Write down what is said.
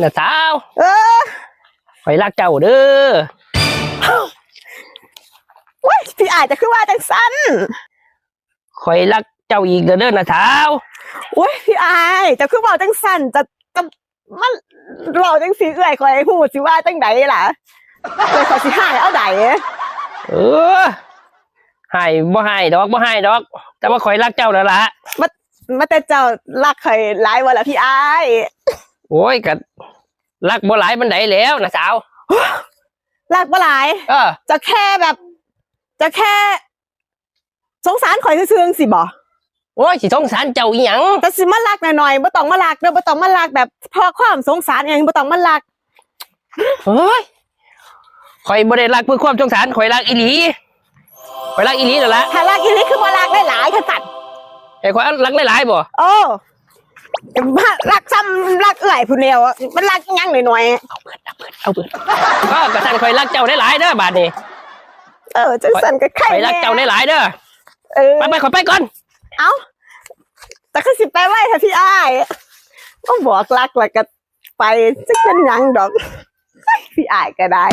น่ะสาว เออ ข่อยรักเจ้าเด้อ ว้ยพี่อายจะคือว่าจังสั้น ข่อยรักเจ้าอีกเด้อน่ะสาว โอ้ยพี่อายจะคือว่าจังสั้นจะมันเราจังสีเอื่อยคอยหูสิว่าจังใดล่ะเลยขอสิหายเอาใด เออให้บ่ให้ดอกบ่ให้ดอก แต่ว่าข่อยรักเจ้าแล้วล่ะ มาแต่เจ้ารักคอยหลายวันละพี่อาย โอ้ยก็รักบ่หลายมันไดแล้วน่ะสาว รักบ่หลาย จะแค่แบบ จะแค่สงสารคอยซื่อๆสิบ่ โอ้ยสิสงสารเจ้าอีหยัง แต่สิมารักหน่อยๆบ่ต้องมารักเด้อบ่ต้องมารักแบบเพราะความสงสารเองบ่ต้องมารัก เฮ้ยข่อยบ่ได้รักเพื่อความสงสารข่อยรักอีหลีข่อยรักอีหลีนั่นล่ะ ถ้ารักอีนี้คือบ่รักหลายๆค่ะสัตว์ ให้ข่อยรักหลายๆบ่ โอ้รักซ้ำรักเอื่อยผู้เดียวอะมันรักอีหยังหน่อย เอาเบิดก็กระสันข่อยรักเจ้าได้หลายเด้อบาดนี้ ๆจังสั่นก็ไข่ ข่อยรักเจ้าได้หลายเด้อ ไปข่อยไปก่อน เอ้าแต่ก็สิไปไว้ค่ะพี่อ้ายก็บอกรักแล้วก็ไปจะเป็นหยังดอกพี่อ้ายก็ได้